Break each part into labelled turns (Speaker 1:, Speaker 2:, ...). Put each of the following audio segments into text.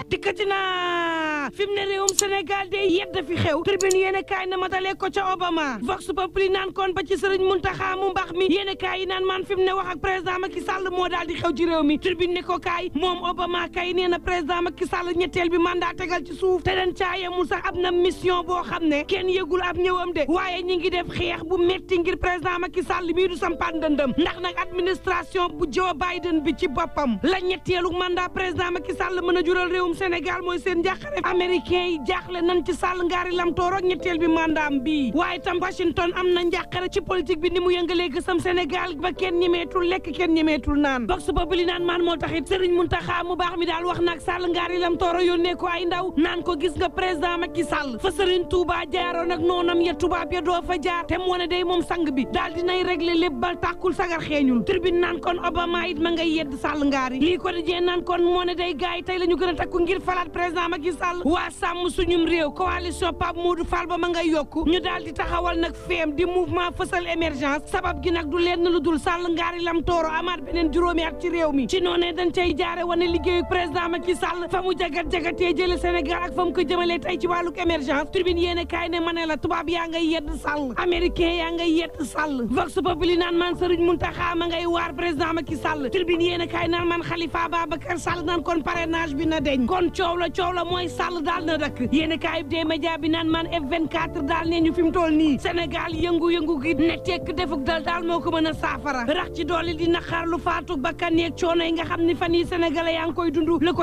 Speaker 1: dikkati na fi mu ne réewum Sénégal day yedd fi xew tribune yéene kaay na matale ko ca Obama vox populi naan kon ba ci Sëriñ Muntaxa mu mbax mi yéene kaay yi naan man fi mu ne wax ak président Macky Sall moo daal di xew ci réew mi tribune ne ko kaay moom Obama kay nee na président Macky Sall ñetteel bi mandat tegal ci suuf te den caayamul sax ab na mission boo xam ne kenn yëgul ab ñëwam de waaye ñi ngi def xeex bu metti ngir président Macky Sall mii du sampaat ndëndëm ndax nag administration bu Joe Biden bi ci boppam la ñetteelu mandat président Macky Sall mën a jural réewum Sénégal mooy seen njàqare américain yi jaaxle nañ ci Sall ngaari lam tooroog ñetteel bi mandaam bi waaye tam Washington am na njàqare ci politique bi ni mu yëngalee gësam Sénégal ba kenn ñemeetul lekk kenn ñemeetul naan vox populi naan maan moo taxit Serigne Mountakha mu baax mi daal wax nag Sall ngaari lam tooro yónnee ko ay ndaw naan ko gis nga président Macky Sall fa Serigne Touba jaaroon ak noonam ya tubaab ya doo fa jaar te mu wane day moom sang bi daal dinay régler lépp bal tàkkul sagar xeeñul tribune naan kon Obama it ma ngay yedd Sall ngaari lii ko di jee naan kon moo ne day gaay tey la ñu gën a takku ngir falaat président Macky Sall waa sàmm suñum réew coalition Pape Modou Fall ba ma ngay yokku ñu daal di taxawal nag feem di mouvement fësal émergence sabab gi nag du leen lu dul Sall ngaari lam tooro amaat beneen juróomi at ci réew mi ci noonee dañ cay jaare wane liggéeyu président Macky Sall fa mu jagat-jagatee jële Sénégal ak fa mu ko jëmalee tey ci wàlluk émergence tribune yéene kaay ne ma ne la tubaab yaa ngay yedd Sall américain yaa ngay yedd Sall vox populi naan man Serigne Mountakha ma ngay waar président Macky Sall tribune yéene kaay naan man Khalifa Babacar Sall naan kon parrainage bi na deñ kon coow la mooy Sall daal na dakk yéene kaay des média bi naan man F24 daal nee ñu fi mu toll nii Sénégal yëngu-yëngu gi ne tekk defuk daal moo ko mën a saafara rax ci doole di naqar lu faatu bakkan yeeg coono yi nga xam ni fan yi sénégalais yaa ngi koy dund le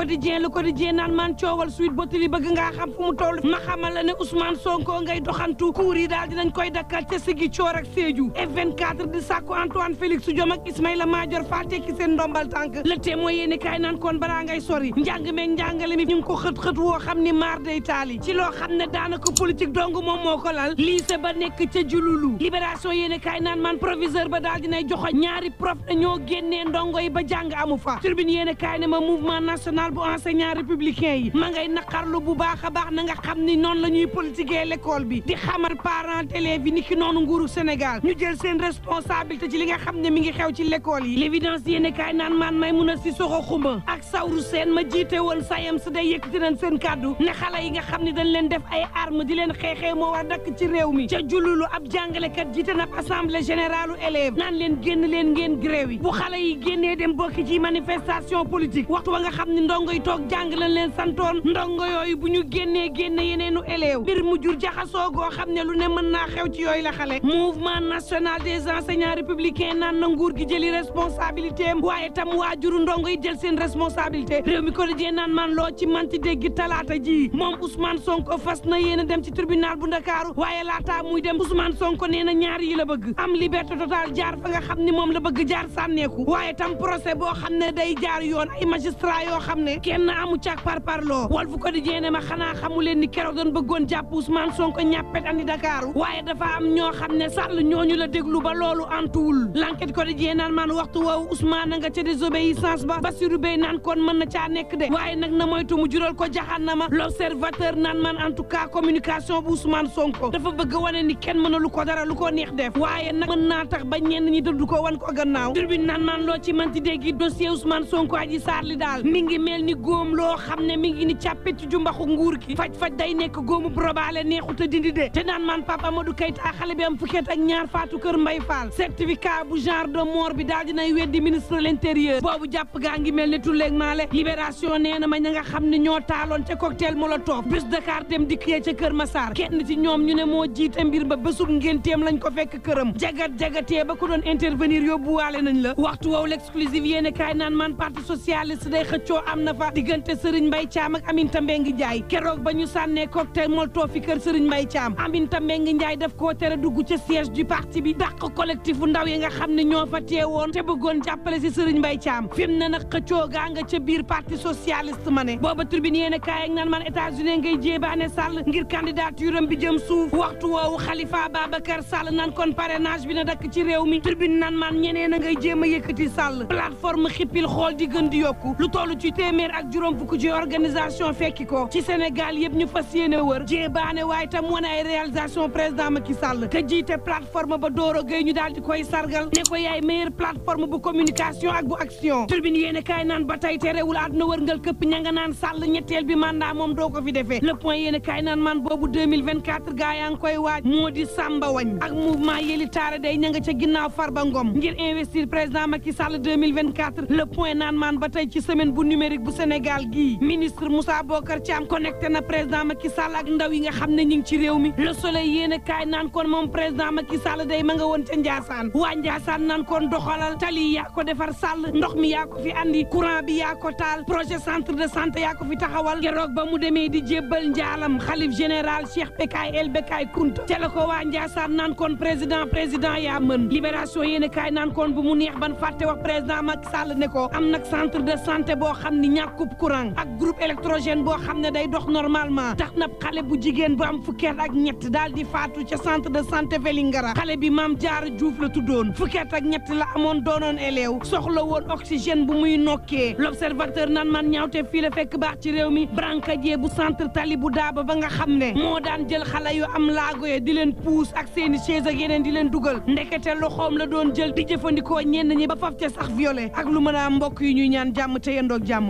Speaker 1: quotidien naan man coowal suite botili bëgg ngaa xam fu mu toll ma xamal la ne Ousmane Sonko ngay doxantu kuur yi daal dinañ koy dakkal ca Ziguinchor ak Sédhiou F24 di sàkku Antoine Félix Diome ak Ismaïla Madior Fall tekki seen ndombal tànk le témoin yéene kaay naan kon balaa ngay sori njàng meeg njàngale mi ñu ngi ko xët woo xam ni maar day taali ci loo xam ne daanaka politique dong moom moo ko lal lycée ba nekk ca Jululu libération yéene kaay naan man proviseur ba daal dinay joxo ñaari prof na ñoo génnee ndongo yi ba jàng amu fa turbine yéene kaay ne ma mouvement national bu enseignant républicain yi ma ngay naqarlu bu baax a baax na nga xam ni noonu la ñuy politiquer l'école bi di xamal parents d'élèves yi ni ki noonu nguuru Sénégal ñu jël seen responsabilité ci li nga xam ne mi ngi xew ci l'école yi l'évidence yéene kaay naan man may mun a si soxo xuma ak sawru seen ma jiite woon sayam su day yëkkati nañ seen kàddu ne xale yi nga xam ne dañ leen def ay arme di leen xeexee moo war dakk ci réew mi ca jululu ab jàngalekat jiite na assemblée générale élèves naan leen génn leen ngeen gréew yi bu xale yi génnee dem bokki ci manifestation politique waxtu ba nga xam ne ndongo yi toog jàng lañ leen santoon ndongo yooyu bu ñu génnee yeneenu élèves mbir mu jur jaxasoo goo xam ne lu ne mën naa xew ci yooyu la xale mouvement national des enseignants républicains naan na nguur gi jëli responsabilité am waaye tam waajuru ndongo yi jël seen responsabilité réew mi quotidien naan man loo ci manti dégg talaata ji moom Ousmane Sonko fas na yéen a dem ci tribunal bu Ndakaaru waaye laataa muy dem Ousmane Sonko nee na ñaar yi la bëgg am liberté totale jaar fa nga xam ni moom la bëgg jaar sànneeku waaye tam procès boo xam ne day jaar yoon ay magistrat yoo xam ne kenn amu càk parparloo Walf Quotidien ne ma xanaa xamu leen ni keroog doon bëggoon jàpp Ousmane Sonko ñàppet andi Dakaaru waaye dafa am ñoo xam ne Sall ñooñu la déglu ba loolu antuwul L'Enquête Quotidien naan man waxtu woowu Ousmane a nga ca désobéissance ba Bassirou Bey naan kon mën na caa nekk de waaye nag na moytu mu jural ko jaxannama L'Observateur naan man en tout cas communication bu Ousmane Sonko dafa bëgg wane ni kenn mën a lu ko dara lu ko neex def waaye nag mën naa tax ba ñenn ñi dëddu ko wan ko gannaaw Tribune naan man loo ci manti dégg dossier Ousmane Sonko Adji Sarr li daal mi ngi mel ni góom loo xam ne mi ngi ni càppet ci jumbaxu nguur gi faj day nekk góomu brobaale neexut a dindi de te naan man Papa Amadou Keita xale bi am fukki at ak ñaar faatu kër Mbay Fall certificat bu genre de mort bi daal dinay weddi ministre de l'intérieur boobu jàpp gaa ngi mel ni tulleeg maale libération nee na ma ña nga xam ne ñoo taaloon ca cocktail molotov bus Dakar dem dikk yee ca Kër Massar kenn ci ñoom ñu ne moo jiite mbir ba bésub ngénteem lañ ko fekk këram jagatee ba ko doon intervenir yóbbuwaale nañ la waxtu woowu l'exclusive yéene kaay naan man parti socialiste day xëccoo am na fa diggante Serigne Mbaye Thiam ak Aminata Mbengue Ndiaye keroog ba ñu sànnee cocktail molotov fi kër Serigne Mbaye Thiam Aminata Mbengue Ndiaye daf koo tere dugg ca siège du parti bi dàq collectif bu ndaw yi nga xam ne ñoo fa teewoon te bëggoon jàppale si Serigne Mbaye Thiam fi mu ne nag xëccoo gaa nga ca biir parti socialiste ma ne booba tribune yéene kaay ak naan man États-Unis ngay jéebaane Sall ngir candidature am bi jëm suuf waxtu woowu Khalifa Babacar Sall naan kon parrainage bi na dakk ci réew mi tribune naan man ñeneen a ngay jéem a yëkkati Sall plateforme xippil xool di gën di yokku lu toll ci téeméer ak juróom fukk ci organisation fekki ko ci Sénégal yëpp ñu fas yéene wër jéebaane waaye tam wane ay réalisation président Macky Sall te jiite plateforme ba Doro Gueye ñu daal di koy sargal ne ko yaay meilleure plateforme bu communication ak bu action tribune yéene kaay naan ba tey terewul àdduna wërngal këpp ña nga naan Sall ñetteel bi mandat moom doo ko fi defee le point yéen kaay naan man boobu 2024 gaa yaa ngi koy waaj moo di Samba Wañ ak mouvement Yeli Taara day ña nga ca ginnaaw Farba Ngom ngir investir président Macky Sall 2024 le point naan man ba tey ci semaine bu numérique bu Sénégal gii ministre Moussa Bocar Thiam connecté na président Macky Sall ak ndaw yi nga xam ne ñu ngi ci réew mi le soleil yéen kaay naan kon moom président Macky Sall day ma nga woon ca Ndiassane waa Ndiassane naan kon doxalal tali yaa ko defar Sall ndox mi yaa ko fi andi courant bi yaa ko taal projet centre de santé yaa ko fi taxawal keroog ba mu demee di jébbal njaalam xalif général Cheikh Bekay El Bekay Kunta ca la ko waa Ndiassane naan kon président yaa mën libération yéen kaay naan kon bu mu neex ban fàtte wax président Macky Sall ne ko am nag centre de santé boo xam ni ñàkkub courant ak groupe électrogène boo xam ne day dox normalement tax na xale bu jigéen bu am fukkeet ak ñett daal di faatu ca centre de santé Vélingara xale bi Maam Jaara Juuf la tuddoon fukkeet ak ñett la amoon doonoon élève soxla woon oxygène bu muy nokkee l'observateur naan man ñaawte fii la fekk baax ci réew mi brancardier bu centre tali bu daaba ba nga xam ne moo daan jël xale yu am laago ye di leen puus ak seeni chaise ak yeneen di leen dugal ndekete loxoom la doon jël di jëfandikoo ñenn ñi ba faf ca sax violé ak lu mën a mbokk yi ñuy ñaan jàmm te yendoog jàmm